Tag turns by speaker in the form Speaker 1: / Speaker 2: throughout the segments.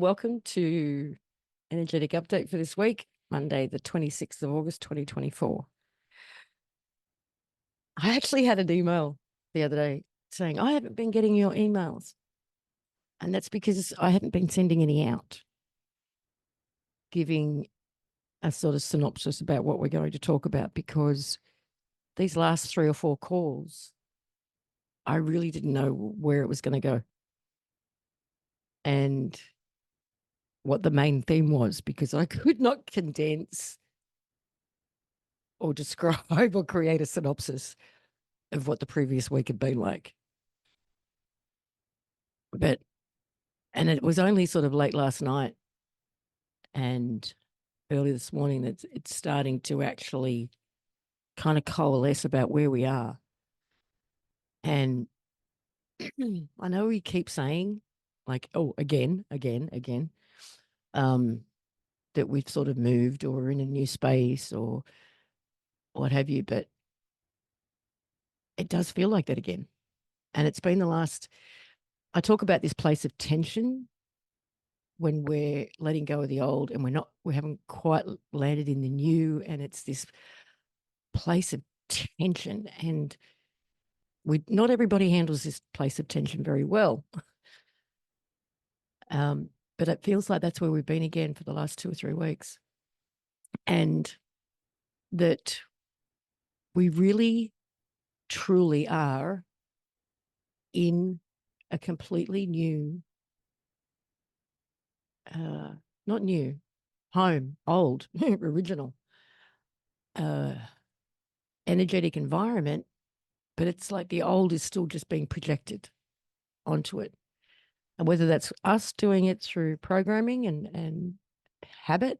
Speaker 1: welcome to Energetic Update for this week, Monday, the 26th of August, 2024. I actually had an email the other day saying, I haven't been getting your emails. And that's because I hadn't been sending any out, giving a sort of synopsis about what we're going to talk about, because these last 3 or 4 calls, I really didn't know where it was going to go and what the main theme was, because I could not condense or describe or create a synopsis of what the previous week had been like. And it was only sort of late last night and early this morning that it's starting to actually kind of coalesce about where we are. And I know we keep saying, like, oh, again, that we've sort of moved or we're in a new space or what have you, but it does feel like that again. And it's been I talk about this place of tension when we're letting go of the old and we haven't quite landed in the new, and it's this place of tension, and not everybody handles this place of tension very well. But it feels like that's where we've been again for the last 2 or 3 weeks, and that we really, truly are in a completely new, not new, old, original, energetic environment, but it's like the old is still just being projected onto it. And whether that's us doing it through programming and habit,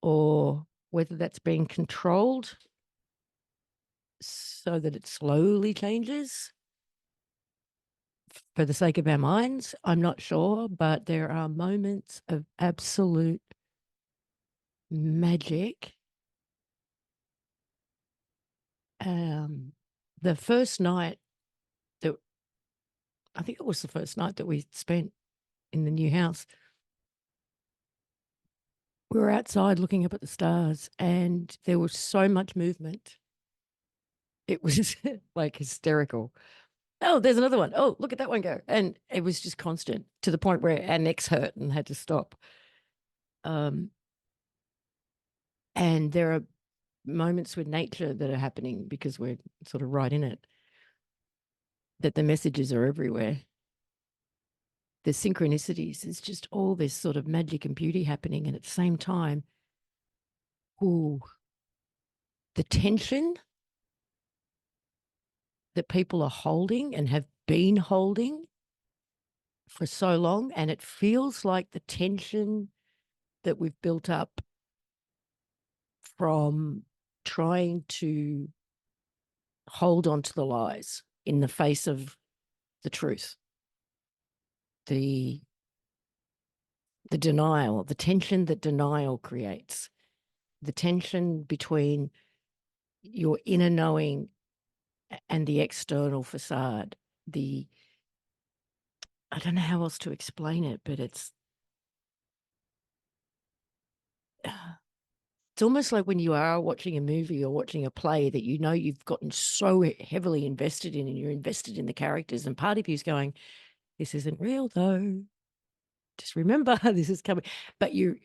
Speaker 1: or whether that's being controlled so that it slowly changes for the sake of our minds, I'm not sure, but there are moments of absolute magic. The first night I think it was the first night that we spent in the new house, we were outside looking up at the stars and there was so much movement. It was like hysterical. Oh, there's another one. Oh, look at that one go. And it was just constant, to the point where our necks hurt and had to stop. And there are moments with nature that are happening because we're sort of right in it, that the messages are everywhere. The synchronicities, there's just all this sort of magic and beauty happening. And at the same time, ooh, the tension that people are holding and have been holding for so long. And it feels like the tension that we've built up from trying to hold on to the lies in the face of the truth, the denial, the tension that denial creates, the tension between your inner knowing and the external facade. I don't know how else to explain it, but it's almost like when you are watching a movie or watching a play that you know you've gotten so heavily invested in, and you're invested in the characters, and part of you is going, this isn't real though. Just remember this is coming. But you're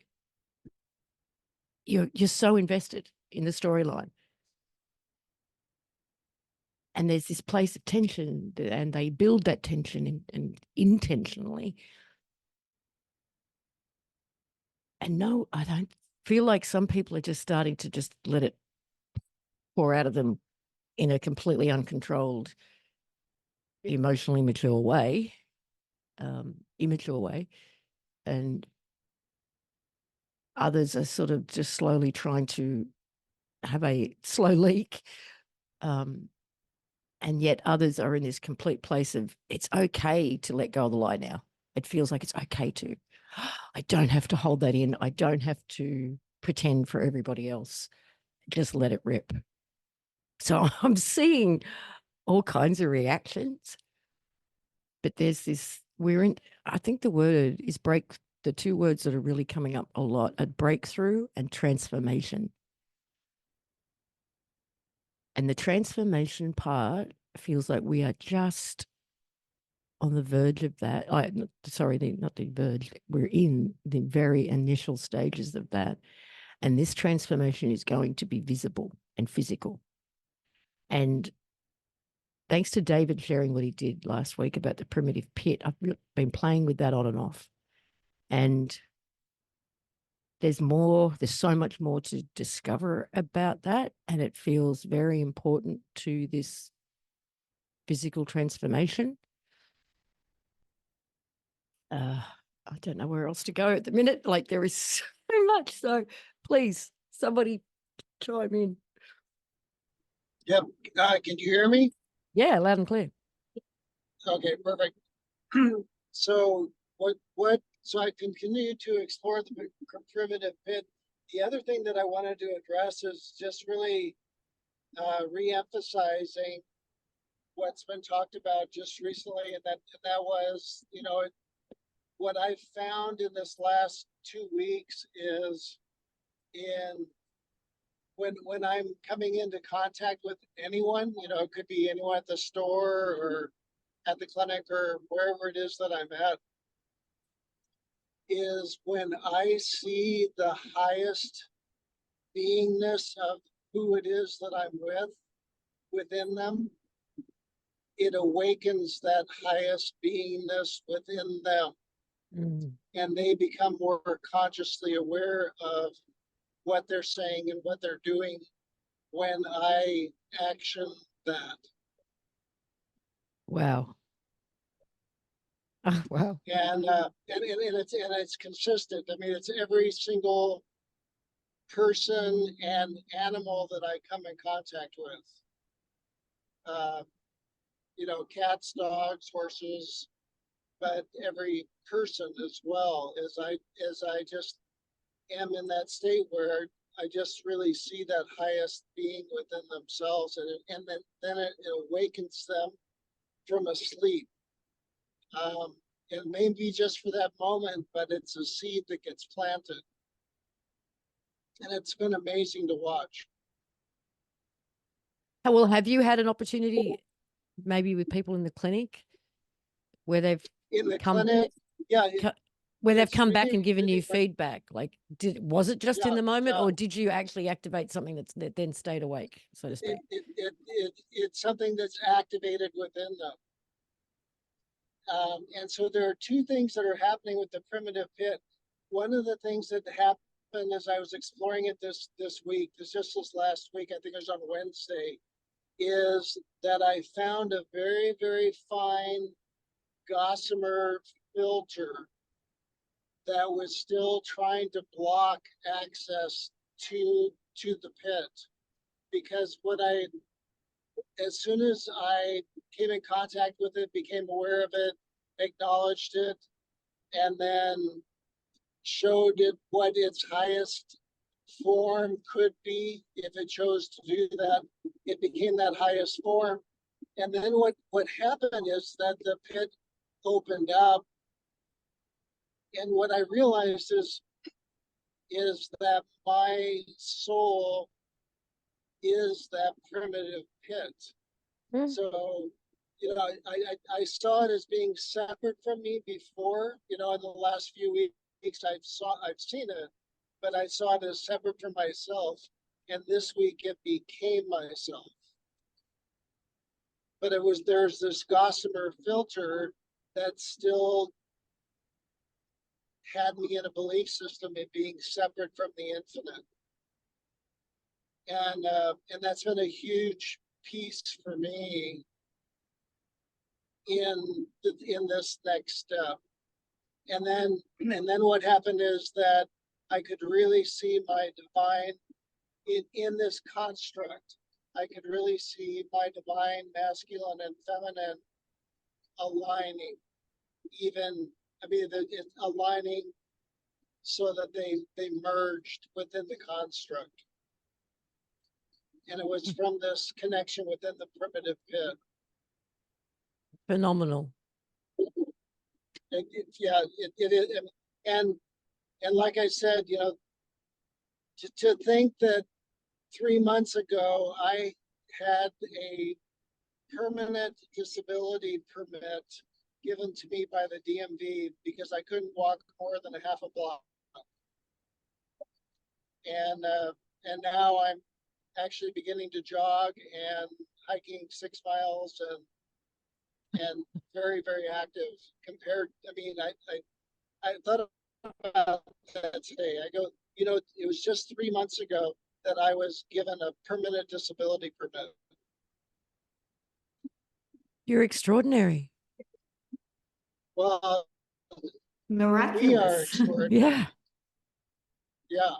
Speaker 1: so invested in the storyline. And there's this place of tension, and they build that tension and intentionally. And no, I don't feel like some people are just starting to just let it pour out of them in a completely uncontrolled, emotionally mature way, immature way. And others are sort of just slowly trying to have a slow leak. And yet others are in this complete place of, it's okay to let go of the lie now. It feels like it's okay to. I don't have to hold that in. I don't have to pretend for everybody else. Just let it rip. So I'm seeing all kinds of reactions, but there's this we're in, I think the word is the two words that are really coming up a lot are breakthrough and transformation. And the transformation part feels like we are just on the verge of that. Not the verge. We're in the very initial stages of that. And this transformation is going to be visible and physical. And thanks to David sharing what he did last week about the primitive pit, I've been playing with that on and off. And there's so much more to discover about that. And it feels very important to this physical transformation. I don't know where else to go at the minute. Like there is so much. So please, somebody chime in.
Speaker 2: Yep. Can you hear me?
Speaker 1: Yeah, loud and clear.
Speaker 2: Okay, perfect. So so I continue to explore the primitive pit. The other thing that I wanted to address is just really re-emphasizing what's been talked about just recently, and that was, what I've found in this last 2 weeks is when I'm coming into contact with anyone, it could be anyone at the store or at the clinic or wherever it is that I'm at, is when I see the highest beingness of who it is that I'm within them, it awakens that highest beingness within them. And they become more consciously aware of what they're saying and what they're doing when I action that.
Speaker 1: Wow. Oh, wow.
Speaker 2: And it's consistent. I mean, it's every single person and animal that I come in contact with. Cats, dogs, horses, but every person as well. As I just am in that state where I just really see that highest being within themselves, and then it awakens them from a sleep. It may be just for that moment, but it's a seed that gets planted. And it's been amazing to watch.
Speaker 1: Well, have you had an opportunity maybe with people in the clinic where they've come back and given you feedback? Like, was it just in the moment, or did you actually activate something that then stayed awake, so to speak?
Speaker 2: It's something that's activated within them. And so there are two things that are happening with the primitive pit. One of the things that happened as I was exploring it this week, this last week, I think it was on Wednesday, is that I found a very, very fine gossamer filter that was still trying to block access to the pit. Because as soon as I came in contact with it, became aware of it, acknowledged it, and then showed it what its highest form could be if it chose to do that, it became that highest form. And then what happened is that the pit opened up, and what I realized is that my soul is that primitive pit. So I saw it as being separate from me before. In the last few weeks I've seen it, but I saw it as separate from myself. And this week it became myself. But there's this gossamer filter that still had me in a belief system of being separate from the infinite. And that's been a huge piece for me in this next step. And then what happened is that I could really see my divine in this construct. I could really see my divine masculine and feminine aligning, aligning so that they merged within the construct. And it was from this connection within the primitive pit.
Speaker 1: Phenomenal.
Speaker 2: Yeah, it is. And like I said, you know, to think that 3 months ago, I had a permanent disability permit given to me by the DMV because I couldn't walk more than a half a block. And now I'm actually beginning to jog and hiking 6 miles and very, very active compared. I mean, I thought about that today. I go, you know, it was just 3 months ago that I was given a permanent disability permit.
Speaker 1: You're extraordinary.
Speaker 2: Well, we are
Speaker 3: Miraculous.
Speaker 2: extraordinary.
Speaker 1: Yeah.
Speaker 2: Yeah.